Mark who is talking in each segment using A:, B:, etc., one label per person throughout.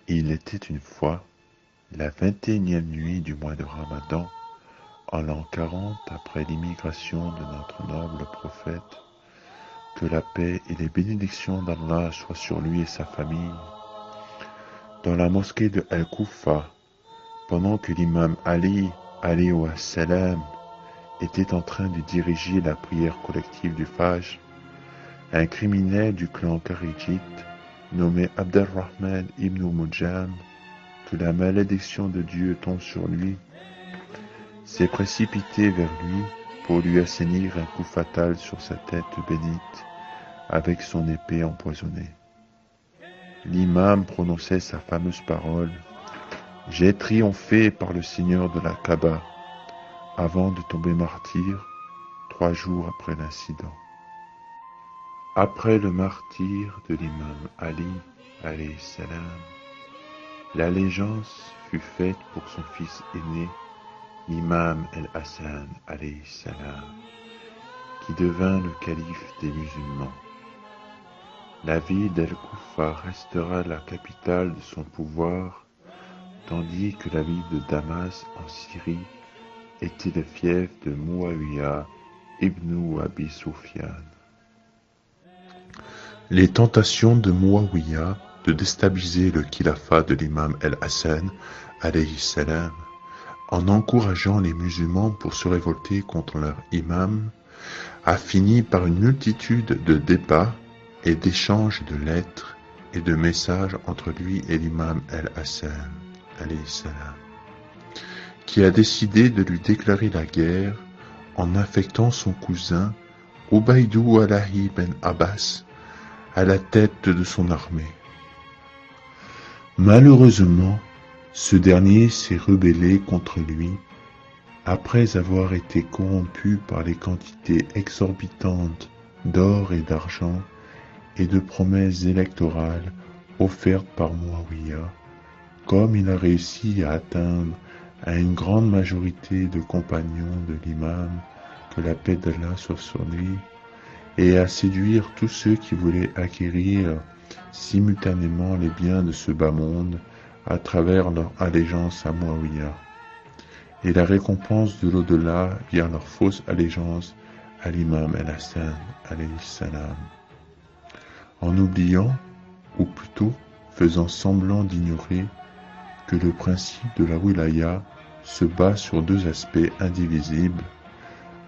A: Il était une fois la 21e nuit du mois de Ramadan, en l'an 40 après l'immigration de notre noble prophète, que la paix et les bénédictions d'Allah soient sur lui et sa famille, dans la mosquée de Al-Koufa, pendant que l'imam Ali, alayhi wa salam, était en train de diriger la prière collective du Fajr, un criminel du clan kharijite, nommé Abdurrahman ibn Mujam, que la malédiction de Dieu tombe sur lui, s'est précipité vers lui pour lui asséner un coup fatal sur sa tête bénite avec son épée empoisonnée. L'imam prononçait sa fameuse parole « J'ai triomphé par le Seigneur de la Kaaba » avant de tomber martyr 3 jours après l'incident. Après le martyre de l'imam Ali, alayhi salam, l'allégeance fut faite pour son fils aîné, l'imam el-Hassan, alayhi salam, qui devint le calife des musulmans. La ville d'Al-Koufa restera la capitale de son pouvoir, tandis que la ville de Damas, en Syrie, était le fief de Muawiyah ibn Abi Sufyan. Les tentations de Muawiyah de déstabiliser le khilafat de l'imam el-Hassan, alayhi salam, en encourageant les musulmans pour se révolter contre leur imam, a fini par une multitude de débats et d'échanges de lettres et de messages entre lui et l'imam el-Hassan, alayhi salam, qui a décidé de lui déclarer la guerre en affectant son cousin Ubaydou Alahi ben Abbas à la tête de son armée. Malheureusement, ce dernier s'est rebellé contre lui après avoir été corrompu par les quantités exorbitantes d'or et d'argent et de promesses électorales offertes par Muawiyah, comme il a réussi à atteindre à une grande majorité de compagnons de l'imam, que la paix d'Allah soit sur lui, et à séduire tous ceux qui voulaient acquérir simultanément les biens de ce bas monde à travers leur allégeance à Muawiyah, et la récompense de l'au-delà via leur fausse allégeance à l'imam el-Hassan, alayhi salam, en oubliant, ou plutôt faisant semblant d'ignorer, que le principe de la wilaya se base sur 2 aspects indivisibles,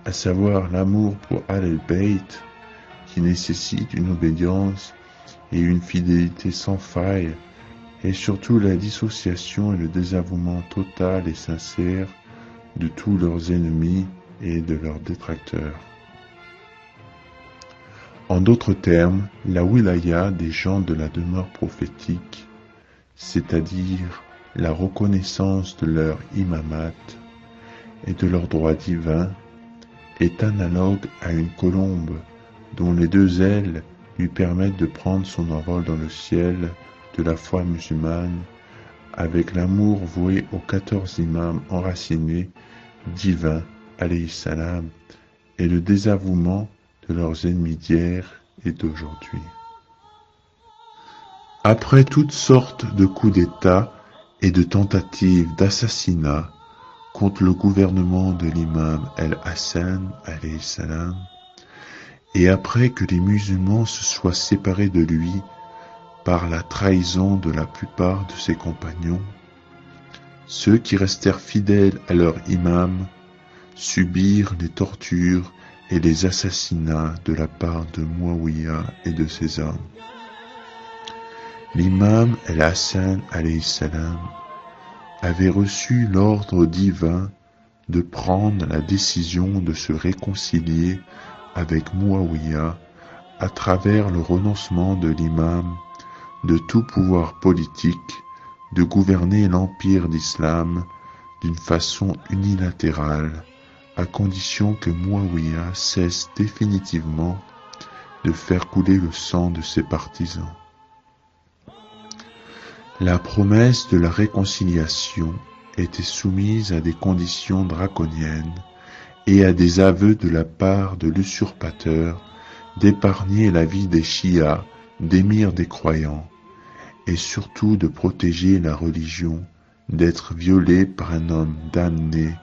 A: à savoir l'amour pour Al-Bayt, qui nécessite une obéissance et une fidélité sans faille, et surtout la dissociation et le désavouement total et sincère de tous leurs ennemis et de leurs détracteurs. En d'autres termes, la wilaya des gens de la demeure prophétique, c'est-à-dire la reconnaissance de leur imamat et de leurs droits divins, est analogue à une colombe dont les 2 ailes lui permettent de prendre son envol dans le ciel de la foi musulmane, avec l'amour voué aux 14 imams enracinés, divins, alayhi salam, et le désavouement de leurs ennemis d'hier et d'aujourd'hui. Après toutes sortes de coups d'État et de tentatives d'assassinat contre le gouvernement de l'imam el-Hassan, alayhi salam, et après que les musulmans se soient séparés de lui par la trahison de la plupart de ses compagnons, ceux qui restèrent fidèles à leur imam subirent les tortures et les assassinats de la part de Muawiyah et de ses hommes. L'imam el-Hassan, alayhi salam, avait reçu l'ordre divin de prendre la décision de se réconcilier avec Muawiyah à travers le renoncement de l'imam de tout pouvoir politique, de gouverner l'empire d'Islam d'une façon unilatérale, à condition que Muawiyah cesse définitivement de faire couler le sang de ses partisans. La promesse de la réconciliation était soumise à des conditions draconiennes et à des aveux de la part de l'usurpateur d'épargner la vie des Shia, d'émirs des croyants, et surtout de protéger la religion d'être violée par un homme damné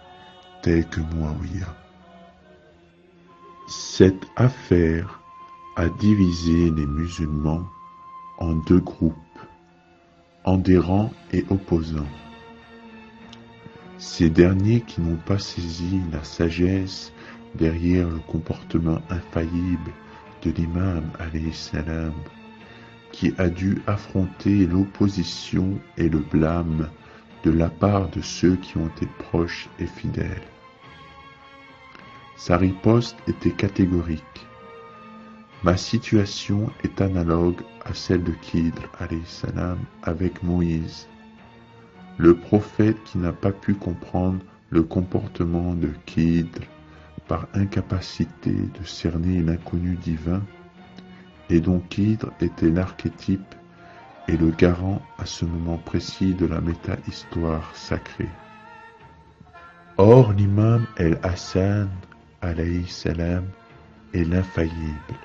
A: tel que Muawiyah. Cette affaire a divisé les musulmans en deux groupes, adhérents et opposants. Ces derniers qui n'ont pas saisi la sagesse derrière le comportement infaillible de l'imam alayhi salam, qui a dû affronter l'opposition et le blâme de la part de ceux qui ont été proches et fidèles. Sa riposte était catégorique. Ma situation est analogue à celle de Khidr alayhi salam avec Moïse, le prophète qui n'a pas pu comprendre le comportement de Khidr par incapacité de cerner l'inconnu divin, et dont Khidr était l'archétype et le garant à ce moment précis de la méta-histoire sacrée. Or l'imam El-Hassan alayhi salam est l'infaillible.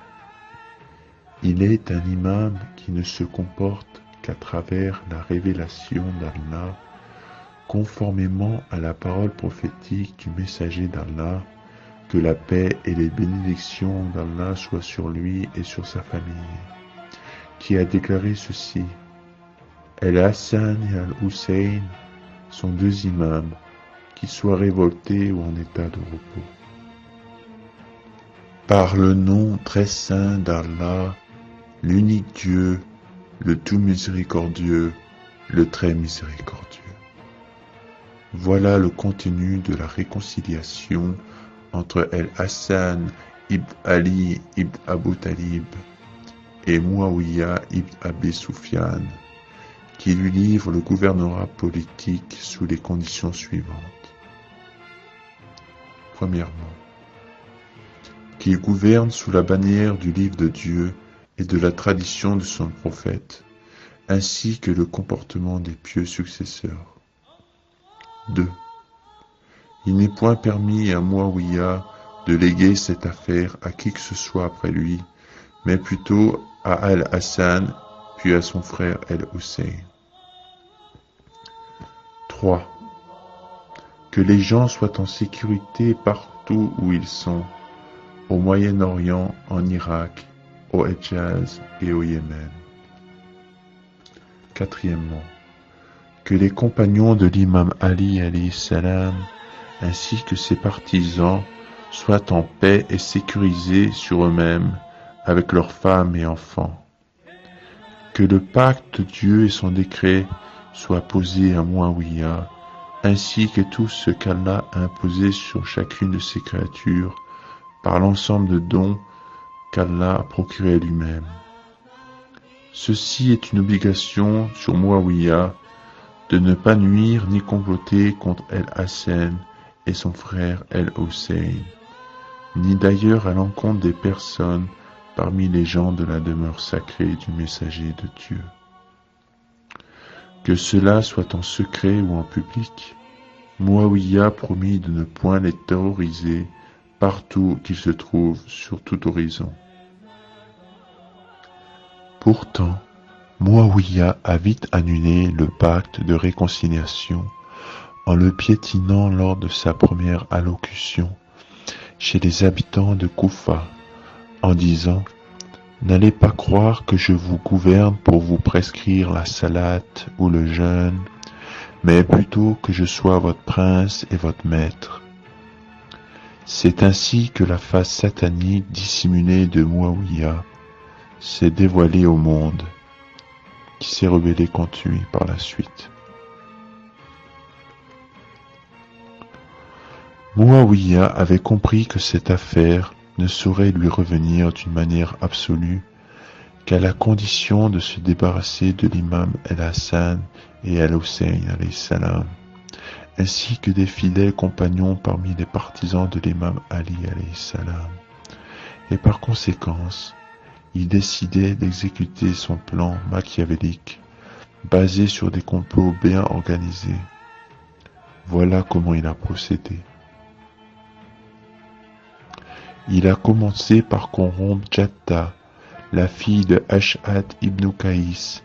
A: Il est un imam qui ne se comporte qu'à travers la révélation d'Allah, conformément à la parole prophétique du messager d'Allah, que la paix et les bénédictions d'Allah soient sur lui et sur sa famille, qui a déclaré ceci: El-Hassan et Al-Hussein sont deux imams, qui soient révoltés ou en état de repos. Par le nom très saint d'Allah, l'unique Dieu, le tout miséricordieux, le très miséricordieux. Voilà le contenu de la réconciliation entre El-Hassan ibn Ali ibn Abu Talib et Muawiyah ibn Abi Sufyan, qui lui livre le gouvernorat politique sous les conditions suivantes. Premièrement, qu'il gouverne sous la bannière du livre de Dieu et de la tradition de son prophète, ainsi que le comportement des pieux successeurs. 2. Il n'est point permis à Muawiyah de léguer cette affaire à qui que ce soit après lui, mais plutôt à Al-Hassan, puis à son frère Al-Hussein. 3. Que les gens soient en sécurité partout où ils sont, au Moyen-Orient, en Irak, au Hejaz et au Yémen. 4. Que les compagnons de l'imam Ali alayhi salam, ainsi que ses partisans, soient en paix et sécurisés sur eux-mêmes, avec leurs femmes et enfants. Que le pacte de Dieu et son décret soient posés à Muawiyah, ainsi que tout ce qu'Allah a imposé sur chacune de ses créatures, par l'ensemble de dons qu'Allah a procurés lui-même. Ceci est une obligation sur Muawiyah de ne pas nuire ni comploter contre El-Hassan et son frère El-Hussein, ni d'ailleurs à l'encontre des personnes parmi les gens de la demeure sacrée du messager de Dieu. Que cela soit en secret ou en public, Muawiyah promit de ne point les terroriser partout qu'ils se trouvent sur tout horizon. Pourtant, Muawiyah a vite annulé le pacte de réconciliation en le piétinant lors de sa première allocution chez les habitants de Koufa, en disant « N'allez pas croire que je vous gouverne pour vous prescrire la salate ou le jeûne, mais plutôt que je sois votre prince et votre maître. » C'est ainsi que la face satanique dissimulée de Muawiyah s'est dévoilée au monde, qui s'est rebellé contre lui par la suite. Muawiyah avait compris que cette affaire ne saurait lui revenir d'une manière absolue qu'à la condition de se débarrasser de l'imam El-Hassan et Al-Hussein alayhi salam, ainsi que des fidèles compagnons parmi les partisans de l'imam Ali alayhi salam. Et par conséquence, il décidait d'exécuter son plan machiavélique, basé sur des complots bien organisés. Voilà comment il a procédé. Il a commencé par corrompre Jatta, la fille de Ash'ad ibn Qaïs,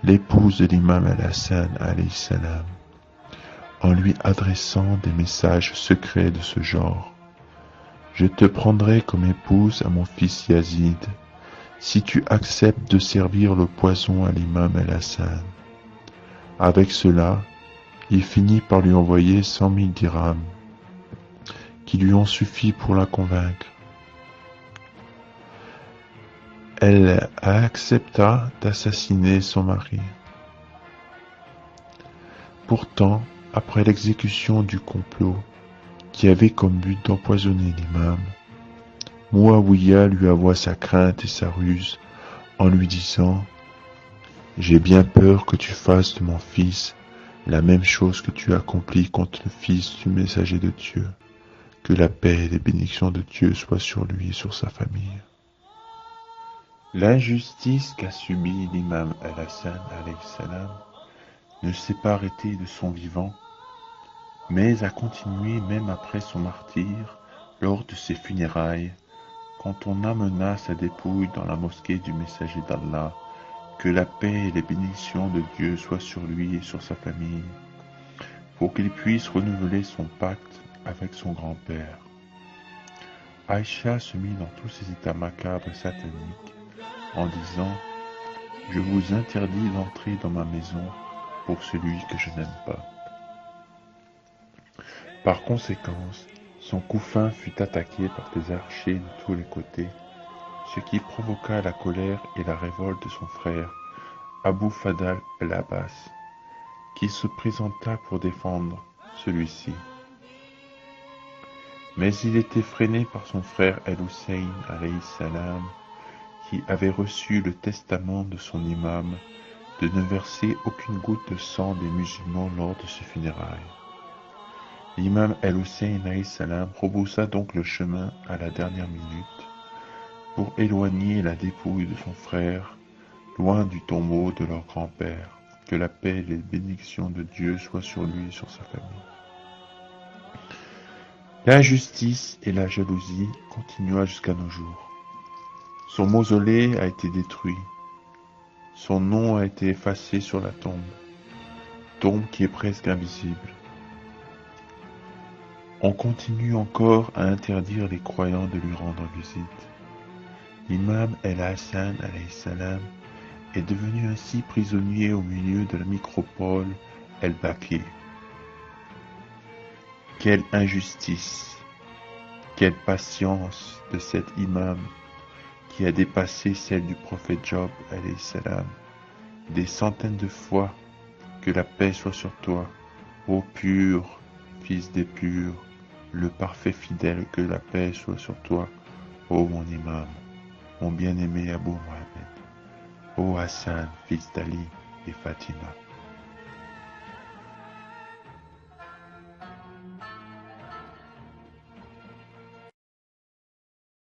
A: l'épouse de l'imam al-Hassan alayhi salam, en lui adressant des messages secrets de ce genre. Je te prendrai comme épouse à mon fils Yazid, si tu acceptes de servir le poison à l'imam al-Hassan. Avec cela, il finit par lui envoyer 100 000 dirhams, qui lui ont suffi pour la convaincre. Elle accepta d'assassiner son mari. Pourtant, après l'exécution du complot, qui avait comme but d'empoisonner l'imam, Muawiyah lui avoua sa crainte et sa ruse en lui disant « J'ai bien peur que tu fasses de mon fils la même chose que tu as accomplie contre le fils du messager de Dieu. Que la paix et les bénédictions de Dieu soient sur lui et sur sa famille. » L'injustice qu'a subie l'imam al-Hassan alayhi salam ne s'est pas arrêtée de son vivant, mais a continué même après son martyre lors de ses funérailles, quand on amena sa dépouille dans la mosquée du messager d'Allah. Que la paix et les bénédictions de Dieu soient sur lui et sur sa famille, pour qu'il puisse renouveler son pacte avec son grand-père. Aïcha se mit dans tous ses états macabres et sataniques, en disant « Je vous interdis d'entrer dans ma maison pour celui que je n'aime pas. » Par conséquence, son couffin fut attaqué par des archers de tous les côtés, ce qui provoqua la colère et la révolte de son frère, Abu Fadl al-Abbas, qui se présenta pour défendre celui-ci. Mais il était freiné par son frère al-Hussein alayhi salam, qui avait reçu le testament de son imam de ne verser aucune goutte de sang des musulmans lors de ses funérailles. L'imam al-Hussein alayhi salam rebroussa donc le chemin à la dernière minute pour éloigner la dépouille de son frère loin du tombeau de leur grand-père. Que la paix et les bénédictions de Dieu soient sur lui et sur sa famille. L'injustice et la jalousie continua jusqu'à nos jours. Son mausolée a été détruit. Son nom a été effacé sur la tombe qui est presque invisible. On continue encore à interdire les croyants de lui rendre visite. L'imam al-Hassan alayhi salam est devenu ainsi prisonnier au milieu de la micropole El-Baqi. Quelle injustice, quelle patience de cet imam qui a dépassé celle du prophète Job alayhi salam des centaines de fois. Que la paix soit sur toi, ô pur, fils des purs, le parfait fidèle, que la paix soit sur toi, ô mon imam, mon bien-aimé Abou Mohamed, ô Hassan, fils d'Ali et Fatima.